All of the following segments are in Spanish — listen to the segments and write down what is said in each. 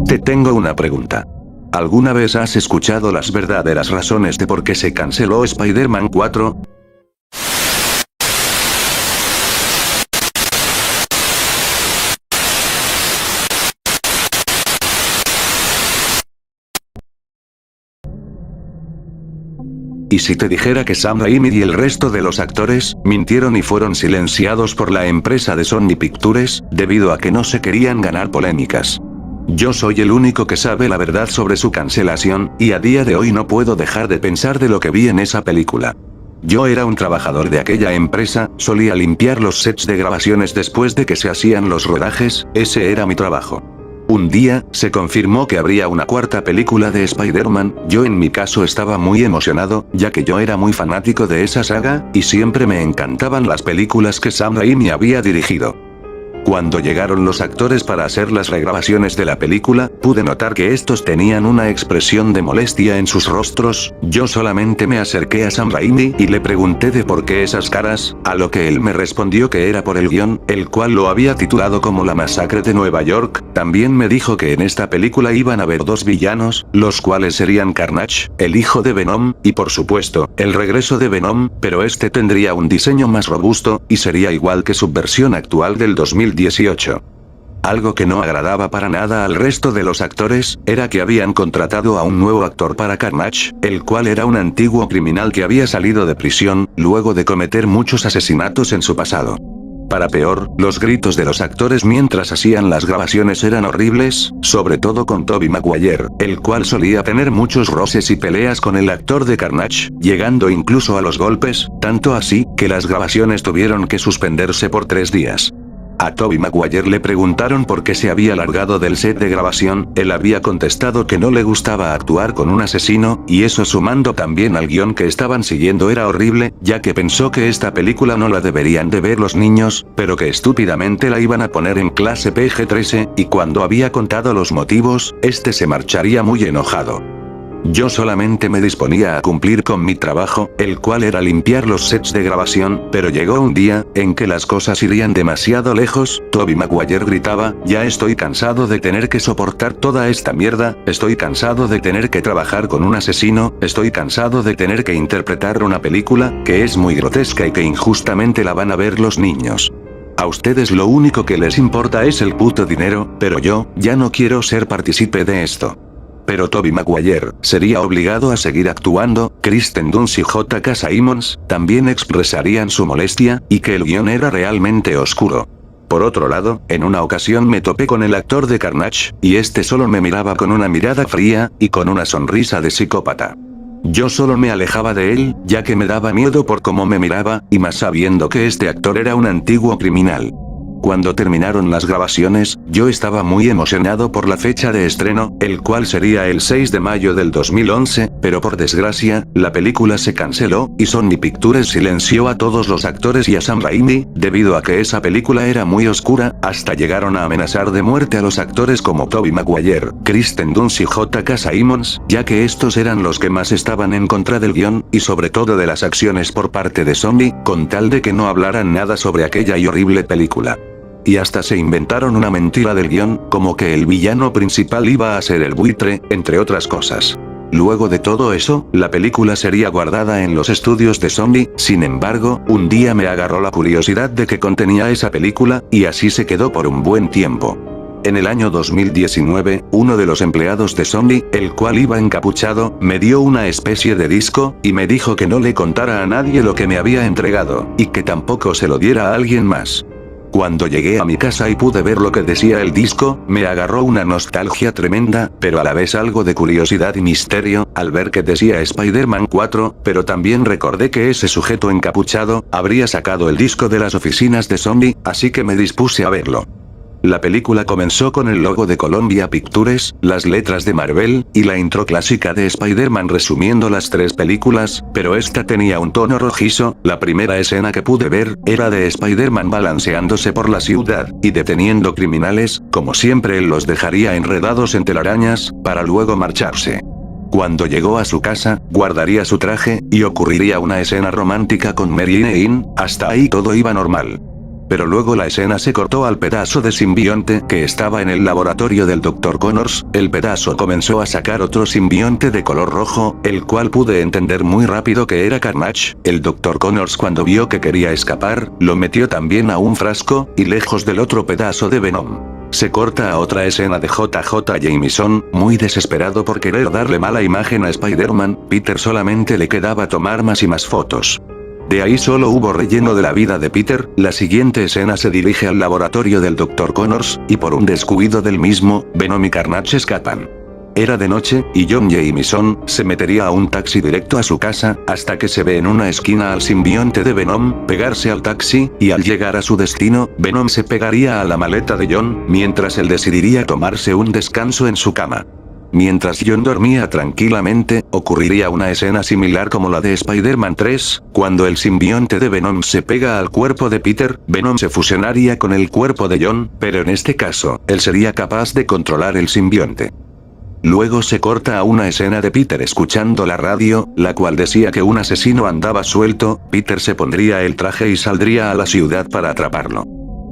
Te tengo una pregunta. ¿Alguna vez has escuchado las verdaderas razones de por qué se canceló Spider-Man 4? ¿Y si te dijera que Sam Raimi y el resto de los actores mintieron y fueron silenciados por la empresa de Sony Pictures, debido a que no se querían ganar polémicas? Yo soy el único que sabe la verdad sobre su cancelación, y a día de hoy no puedo dejar de pensar de lo que vi en esa película. Yo era un trabajador de aquella empresa, solía limpiar los sets de grabaciones después de que se hacían los rodajes, ese era mi trabajo. Un día, se confirmó que habría una cuarta película de Spider-Man. Yo en mi caso estaba muy emocionado, ya que yo era muy fanático de esa saga, y siempre me encantaban las películas que Sam Raimi había dirigido. Cuando llegaron los actores para hacer las regrabaciones de la película, pude notar que estos tenían una expresión de molestia en sus rostros. Yo solamente me acerqué a Sam Raimi y le pregunté de por qué esas caras, a lo que él me respondió que era por el guión, el cual lo había titulado como La Masacre de Nueva York. También me dijo que en esta película iban a haber dos villanos, los cuales serían Carnage, el hijo de Venom, y por supuesto, el regreso de Venom, pero este tendría un diseño más robusto, y sería igual que su versión actual del 2018. Algo que no agradaba para nada al resto de los actores, era que habían contratado a un nuevo actor para Carnage, el cual era un antiguo criminal que había salido de prisión, luego de cometer muchos asesinatos en su pasado. Para peor, los gritos de los actores mientras hacían las grabaciones eran horribles, sobre todo con Tobey Maguire, el cual solía tener muchos roces y peleas con el actor de Carnage, llegando incluso a los golpes, tanto así, que las grabaciones tuvieron que suspenderse por 3 días. A Tobey Maguire le preguntaron por qué se había largado del set de grabación, él había contestado que no le gustaba actuar con un asesino, y eso sumando también al guión que estaban siguiendo era horrible, ya que pensó que esta película no la deberían de ver los niños, pero que estúpidamente la iban a poner en clase PG-13, y cuando había contado los motivos, este se marcharía muy enojado. Yo solamente me disponía a cumplir con mi trabajo, el cual era limpiar los sets de grabación, pero llegó un día, en que las cosas irían demasiado lejos. Tobey Maguire gritaba, ya estoy cansado de tener que soportar toda esta mierda, estoy cansado de tener que trabajar con un asesino, estoy cansado de tener que interpretar una película, que es muy grotesca y que injustamente la van a ver los niños. A ustedes lo único que les importa es el puto dinero, pero yo, ya no quiero ser partícipe de esto. Pero Tobey Maguire sería obligado a seguir actuando. Kristen Dunst y J.K. Simmons también expresarían su molestia, y que el guión era realmente oscuro. Por otro lado, en una ocasión me topé con el actor de Carnage, y este solo me miraba con una mirada fría, y con una sonrisa de psicópata. Yo solo me alejaba de él, ya que me daba miedo por cómo me miraba, y más sabiendo que este actor era un antiguo criminal. Cuando terminaron las grabaciones, yo estaba muy emocionado por la fecha de estreno, el cual sería el 6 de mayo del 2011, pero por desgracia, la película se canceló, y Sony Pictures silenció a todos los actores y a Sam Raimi, debido a que esa película era muy oscura, hasta llegaron a amenazar de muerte a los actores como Tobey Maguire, Kristen Dunst y J.K. Simmons, ya que estos eran los que más estaban en contra del guión, y sobre todo de las acciones por parte de Sony, con tal de que no hablaran nada sobre aquella y horrible película. Y hasta se inventaron una mentira del guión, como que el villano principal iba a ser el buitre, entre otras cosas. Luego de todo eso, la película sería guardada en los estudios de Sony. Sin embargo, un día me agarró la curiosidad de qué contenía esa película, y así se quedó por un buen tiempo. En el año 2019, uno de los empleados de Sony, el cual iba encapuchado, me dio una especie de disco, y me dijo que no le contara a nadie lo que me había entregado, y que tampoco se lo diera a alguien más. Cuando llegué a mi casa y pude ver lo que decía el disco, me agarró una nostalgia tremenda, pero a la vez algo de curiosidad y misterio, al ver que decía Spider-Man 4, pero también recordé que ese sujeto encapuchado, habría sacado el disco de las oficinas de Sony, así que me dispuse a verlo. La película comenzó con el logo de Columbia Pictures, las letras de Marvel, y la intro clásica de Spider-Man resumiendo las 3 películas, pero esta tenía un tono rojizo. La primera escena que pude ver, era de Spider-Man balanceándose por la ciudad, y deteniendo criminales, como siempre él los dejaría enredados en telarañas, para luego marcharse. Cuando llegó a su casa, guardaría su traje, y ocurriría una escena romántica con Mary Jane. Hasta ahí todo iba normal. Pero luego la escena se cortó al pedazo de simbionte que estaba en el laboratorio del Dr. Connors, el pedazo comenzó a sacar otro simbionte de color rojo, el cual pude entender muy rápido que era Carnage. El Dr. Connors cuando vio que quería escapar, lo metió también a un frasco, y lejos del otro pedazo de Venom. Se corta a otra escena de JJ Jameson, muy desesperado por querer darle mala imagen a Spider-Man, Peter solamente le quedaba tomar más y más fotos. De ahí solo hubo relleno de la vida de Peter. La siguiente escena se dirige al laboratorio del Dr. Connors, y por un descuido del mismo, Venom y Carnage escapan. Era de noche, y John Jameson se metería a un taxi directo a su casa, hasta que se ve en una esquina al simbionte de Venom pegarse al taxi, y al llegar a su destino, Venom se pegaría a la maleta de John, mientras él decidiría tomarse un descanso en su cama. Mientras John dormía tranquilamente, ocurriría una escena similar como la de Spider-Man 3, cuando el simbionte de Venom se pega al cuerpo de Peter, Venom se fusionaría con el cuerpo de John, pero en este caso, él sería capaz de controlar el simbionte. Luego se corta a una escena de Peter escuchando la radio, la cual decía que un asesino andaba suelto. Peter se pondría el traje y saldría a la ciudad para atraparlo.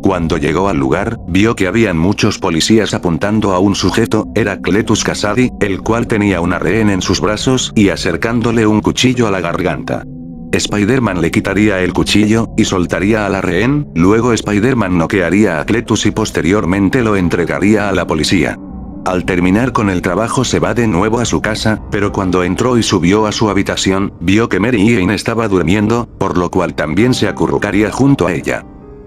Cuando llegó al lugar, vio que habían muchos policías apuntando a un sujeto, era Cletus Kasady, el cual tenía una rehén en sus brazos y acercándole un cuchillo a la garganta. Spider-Man le quitaría el cuchillo, y soltaría a la rehén, luego Spider-Man noquearía a Cletus y posteriormente lo entregaría a la policía. Al terminar con el trabajo se va de nuevo a su casa, pero cuando entró y subió a su habitación, vio que Mary Jane estaba durmiendo, por lo cual también se acurrucaría junto a ella.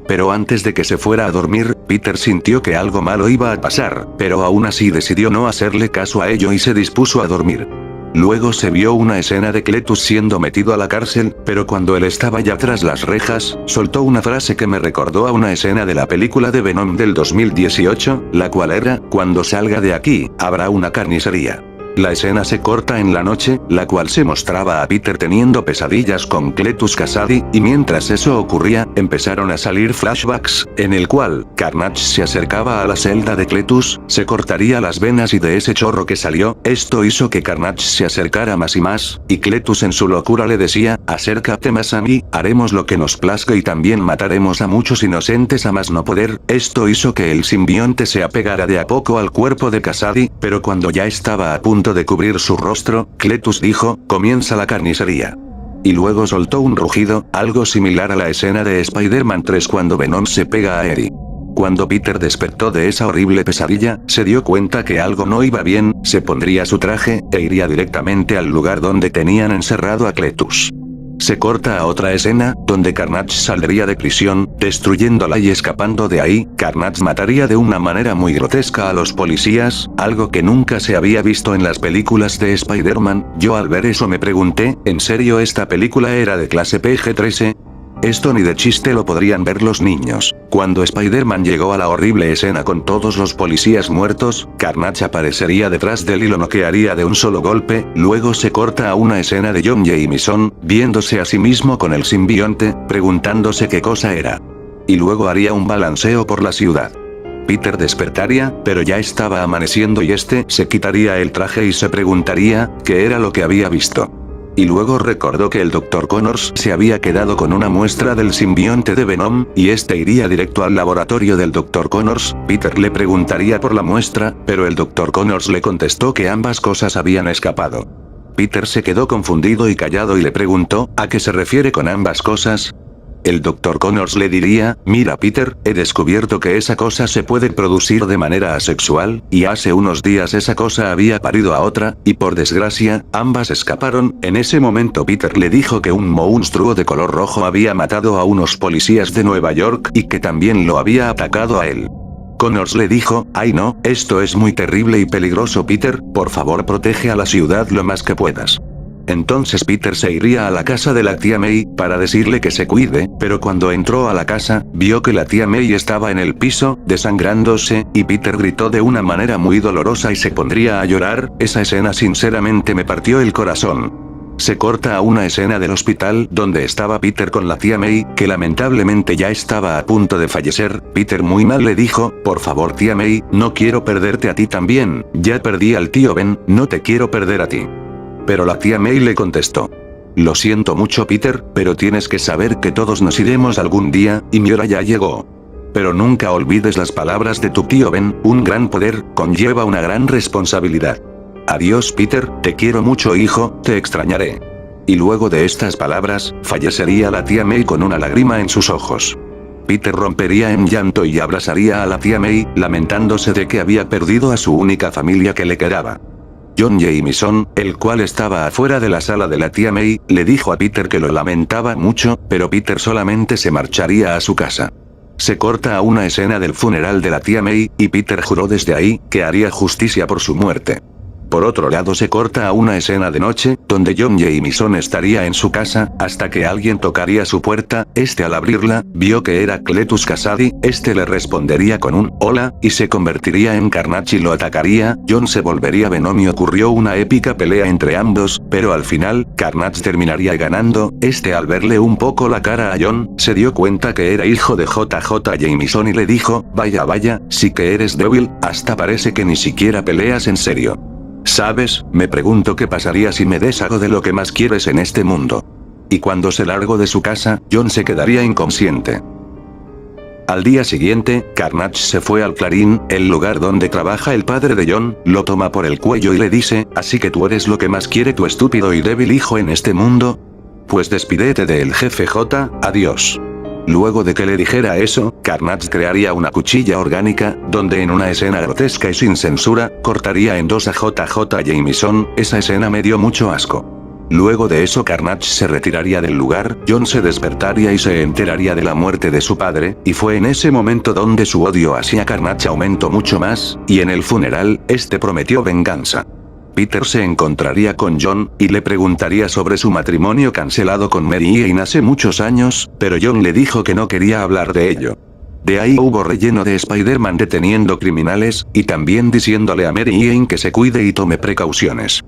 Pero antes de que se fuera a dormir, Peter sintió que algo malo iba a pasar, pero aún así decidió no hacerle caso a ello y se dispuso a dormir. Luego se vio una escena de Cletus siendo metido a la cárcel, pero cuando él estaba ya tras las rejas, soltó una frase que me recordó a una escena de la película de Venom del 2018, la cual era: "Cuando salga de aquí, habrá una carnicería". La escena se corta en la noche, la cual se mostraba a Peter teniendo pesadillas con Cletus Kasady, y mientras eso ocurría, empezaron a salir flashbacks, en el cual, Carnage se acercaba a la celda de Cletus, se cortaría las venas y de ese chorro que salió, esto hizo que Carnage se acercara más y más, y Cletus en su locura le decía: "Acércate más a mí, haremos lo que nos plazca y también mataremos a muchos inocentes a más no poder". Esto hizo que el simbionte se apegara de a poco al cuerpo de Kasady, pero cuando ya estaba a punto de cubrir su rostro, Cletus dijo: "Comienza la carnicería". Y luego soltó un rugido, algo similar a la escena de Spider-Man 3 cuando Venom se pega a Eddie. Cuando Peter despertó de esa horrible pesadilla, se dio cuenta que algo no iba bien, se pondría su traje, e iría directamente al lugar donde tenían encerrado a Cletus. Se corta a otra escena, donde Carnage saldría de prisión, destruyéndola y escapando de ahí. Carnage mataría de una manera muy grotesca a los policías, algo que nunca se había visto en las películas de Spider-Man. Yo al ver eso me pregunté, ¿en serio esta película era de clase PG-13? Esto ni de chiste lo podrían ver los niños. Cuando Spider-Man llegó a la horrible escena con todos los policías muertos, Carnage aparecería detrás de él y lo noquearía de un solo golpe. Luego se corta a una escena de John Jameson, viéndose a sí mismo con el simbionte, preguntándose qué cosa era. Y luego haría un balanceo por la ciudad. Peter despertaría, pero ya estaba amaneciendo y este se quitaría el traje y se preguntaría, ¿qué era lo que había visto? Y luego recordó que el Dr. Connors se había quedado con una muestra del simbionte de Venom, y este iría directo al laboratorio del Dr. Connors. Peter le preguntaría por la muestra, pero el Dr. Connors le contestó que ambas cosas habían escapado. Peter se quedó confundido y callado y le preguntó, ¿a qué se refiere con ambas cosas? El Dr. Connors le diría: "Mira Peter, he descubierto que esa cosa se puede producir de manera asexual, y hace unos días esa cosa había parido a otra, y por desgracia, ambas escaparon". En ese momento Peter le dijo que un monstruo de color rojo había matado a unos policías de Nueva York, y que también lo había atacado a él. Connors le dijo: "Ay no, esto es muy terrible y peligroso Peter, por favor protege a la ciudad lo más que puedas". Entonces Peter se iría a la casa de la tía May, para decirle que se cuide, pero cuando entró a la casa, vio que la tía May estaba en el piso, desangrándose, y Peter gritó de una manera muy dolorosa y se pondría a llorar. Esa escena sinceramente me partió el corazón. Se corta a una escena del hospital donde estaba Peter con la tía May, que lamentablemente ya estaba a punto de fallecer. Peter muy mal le dijo: "Por favor tía May, no quiero perderte a ti también, ya perdí al tío Ben, no te quiero perder a ti". Pero la tía May le contestó: Lo siento mucho Peter, pero tienes que saber que todos nos iremos algún día, y mi hora ya llegó. Pero nunca olvides las palabras de tu tío Ben, un gran poder, conlleva una gran responsabilidad. Adiós Peter, te quiero mucho hijo, te extrañaré. Y luego de estas palabras, fallecería la tía May con una lágrima en sus ojos. Peter rompería en llanto y abrazaría a la tía May, lamentándose de que había perdido a su única familia que le quedaba. John Jameson, el cual estaba afuera de la sala de la tía May, le dijo a Peter que lo lamentaba mucho, pero Peter solamente se marcharía a su casa. Se corta a una escena del funeral de la tía May, y Peter juró desde ahí, que haría justicia por su muerte. Por otro lado se corta a una escena de noche, donde John Jameson estaría en su casa, hasta que alguien tocaría su puerta, al abrirla, vio que era Cletus Kasady, le respondería con un «hola», y se convertiría en Carnage y lo atacaría, John se volvería Venom y ocurrió una épica pelea entre ambos, pero al final, Carnage terminaría ganando, al verle un poco la cara a John, se dio cuenta que era hijo de JJ Jameson y le dijo, vaya, sí que eres débil, hasta parece que ni siquiera peleas en serio. ¿Sabes? Me pregunto qué pasaría si me deshago de lo que más quieres en este mundo. Y cuando se largó de su casa, John se quedaría inconsciente. Al día siguiente, Carnage se fue al Clarín, el lugar donde trabaja el padre de John, lo toma por el cuello y le dice, ¿así que tú eres lo que más quiere tu estúpido y débil hijo en este mundo? Pues despídete del jefe J, adiós. Luego de que le dijera eso, Carnage crearía una cuchilla orgánica, donde en una escena grotesca y sin censura, cortaría en dos a JJ Jameson, esa escena me dio mucho asco. Luego de eso Carnage se retiraría del lugar, John se despertaría y se enteraría de la muerte de su padre, y fue en ese momento donde su odio hacia Carnage aumentó mucho más, y en el funeral, prometió venganza. Peter se encontraría con John, y le preguntaría sobre su matrimonio cancelado con Mary Jane hace muchos años, pero John le dijo que no quería hablar de ello. De ahí hubo relleno de Spider-Man deteniendo criminales, y también diciéndole a Mary Jane que se cuide y tome precauciones.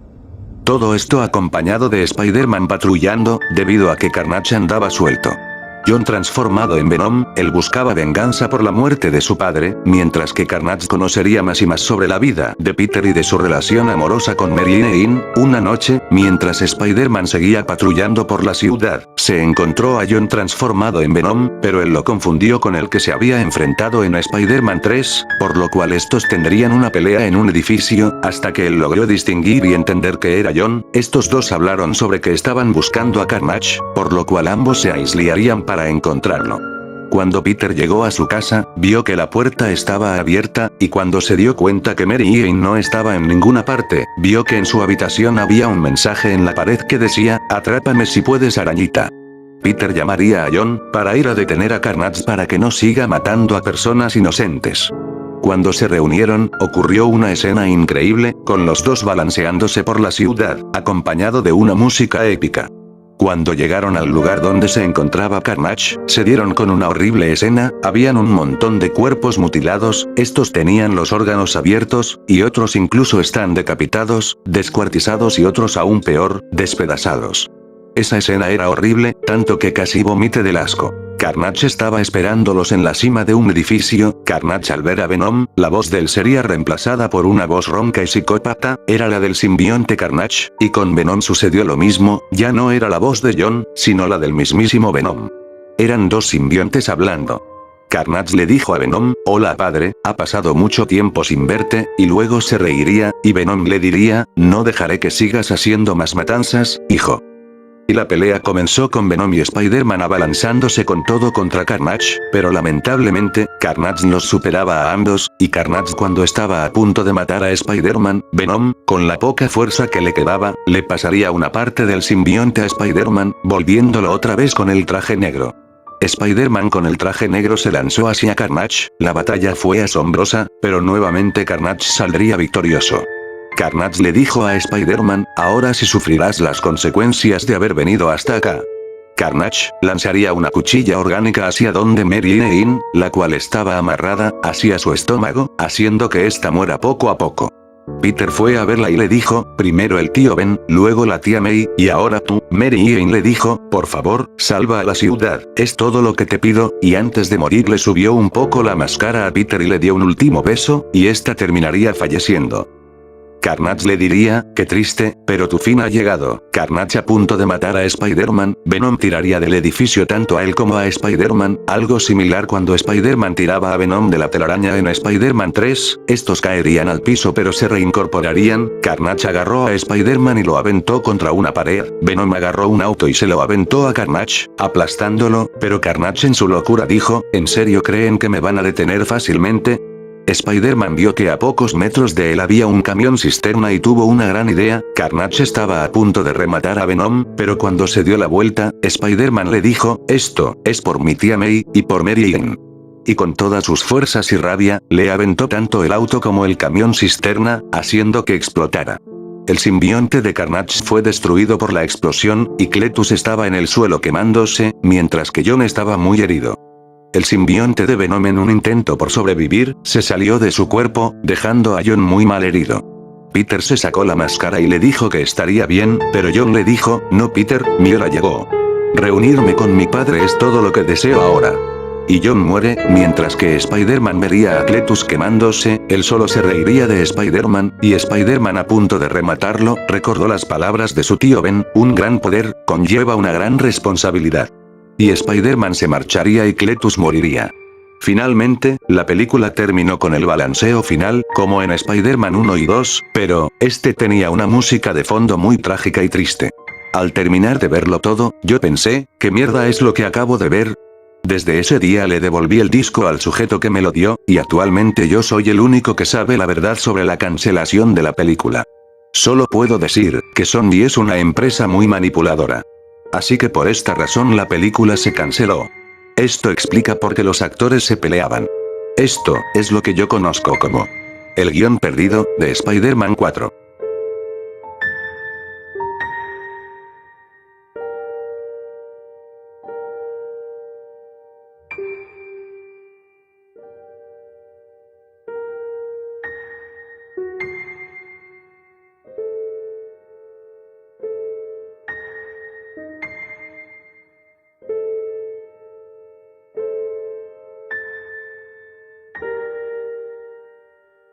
Todo esto acompañado de Spider-Man patrullando, debido a que Carnage andaba suelto. John transformado en Venom, él buscaba venganza por la muerte de su padre, mientras que Carnage conocería más y más sobre la vida de Peter y de su relación amorosa con Mary Jane. Una noche, mientras Spider-Man seguía patrullando por la ciudad, se encontró a John transformado en Venom, pero él lo confundió con el que se había enfrentado en Spider-Man 3, por lo cual estos tendrían una pelea en un edificio, hasta que él logró distinguir y entender que era John. Estos dos hablaron sobre que estaban buscando a Carnage, por lo cual ambos se aislarían para encontrarlo. Cuando Peter llegó a su casa, vio que la puerta estaba abierta, y cuando se dio cuenta que Mary Jane no estaba en ninguna parte, vio que en su habitación había un mensaje en la pared que decía, «Atrápame si puedes arañita». Peter llamaría a John, para ir a detener a Carnage para que no siga matando a personas inocentes. Cuando se reunieron, ocurrió una escena increíble, con los dos balanceándose por la ciudad, acompañado de una música épica. Cuando llegaron al lugar donde se encontraba Carnage, se dieron con una horrible escena, habían un montón de cuerpos mutilados, estos tenían los órganos abiertos, y otros incluso están decapitados, descuartizados y otros aún peor, despedazados. Esa escena era horrible, tanto que casi vomité del asco. Carnage estaba esperándolos en la cima de un edificio. Carnage al ver a Venom, la voz de él sería reemplazada por una voz ronca y psicópata, era la del simbionte Carnage, y con Venom sucedió lo mismo, ya no era la voz de John, sino la del mismísimo Venom. Eran dos simbiontes hablando. Carnage le dijo a Venom, «Hola padre, ha pasado mucho tiempo sin verte», y luego se reiría, y Venom le diría, «No dejaré que sigas haciendo más matanzas, hijo». Y la pelea comenzó con Venom y Spider-Man abalanzándose con todo contra Carnage, pero lamentablemente, Carnage los superaba a ambos, y Carnage cuando estaba a punto de matar a Spider-Man, Venom, con la poca fuerza que le quedaba, le pasaría una parte del simbionte a Spider-Man, volviéndolo otra vez con el traje negro. Spider-Man con el traje negro se lanzó hacia Carnage, la batalla fue asombrosa, pero nuevamente Carnage saldría victorioso. Carnage le dijo a Spider-Man, «Ahora sí sufrirás las consecuencias de haber venido hasta acá». Carnage lanzaría una cuchilla orgánica hacia donde Mary Jane, la cual estaba amarrada, hacia su estómago, haciendo que ésta muera poco a poco. Peter fue a verla y le dijo, primero el tío Ben, luego la tía May, y ahora tú. Mary Jane le dijo, «Por favor, salva a la ciudad, es todo lo que te pido», y antes de morir le subió un poco la máscara a Peter y le dio un último beso, y esta terminaría falleciendo. Carnage le diría, qué triste, pero tu fin ha llegado. Carnage a punto de matar a Spider-Man, Venom tiraría del edificio tanto a él como a Spider-Man, algo similar cuando Spider-Man tiraba a Venom de la telaraña en Spider-Man 3, estos caerían al piso pero se reincorporarían, Carnage agarró a Spider-Man y lo aventó contra una pared, Venom agarró un auto y se lo aventó a Carnage, aplastándolo, pero Carnage en su locura dijo, ¿en serio creen que me van a detener fácilmente? Spider-Man vio que a pocos metros de él había un camión cisterna y tuvo una gran idea, Carnage estaba a punto de rematar a Venom, pero cuando se dio la vuelta, Spider-Man le dijo, esto, es por mi tía May, y por Mary Jane. Y con todas sus fuerzas y rabia, le aventó tanto el auto como el camión cisterna, haciendo que explotara. El simbionte de Carnage fue destruido por la explosión, y Cletus estaba en el suelo quemándose, mientras que John estaba muy herido. El simbionte de Venom en un intento por sobrevivir, se salió de su cuerpo, dejando a John muy mal herido. Peter se sacó la máscara y le dijo que estaría bien, pero John le dijo, no Peter, mi hora llegó. Reunirme con mi padre es todo lo que deseo ahora. Y John muere, mientras que Spider-Man vería a Cletus quemándose, él solo se reiría de Spider-Man, y Spider-Man a punto de rematarlo, recordó las palabras de su tío Ben, un gran poder, conlleva una gran responsabilidad. Y Spider-Man se marcharía y Cletus moriría. Finalmente, la película terminó con el balanceo final, como en Spider-Man 1 y 2, pero, este tenía una música de fondo muy trágica y triste. Al terminar de verlo todo, yo pensé, ¿qué mierda es lo que acabo de ver? Desde ese día le devolví el disco al sujeto que me lo dio, y actualmente yo soy el único que sabe la verdad sobre la cancelación de la película. Solo puedo decir, que Sony es una empresa muy manipuladora. Así que por esta razón la película se canceló. Esto explica por qué los actores se peleaban. Esto es lo que yo conozco como el guión perdido de Spider-Man 4.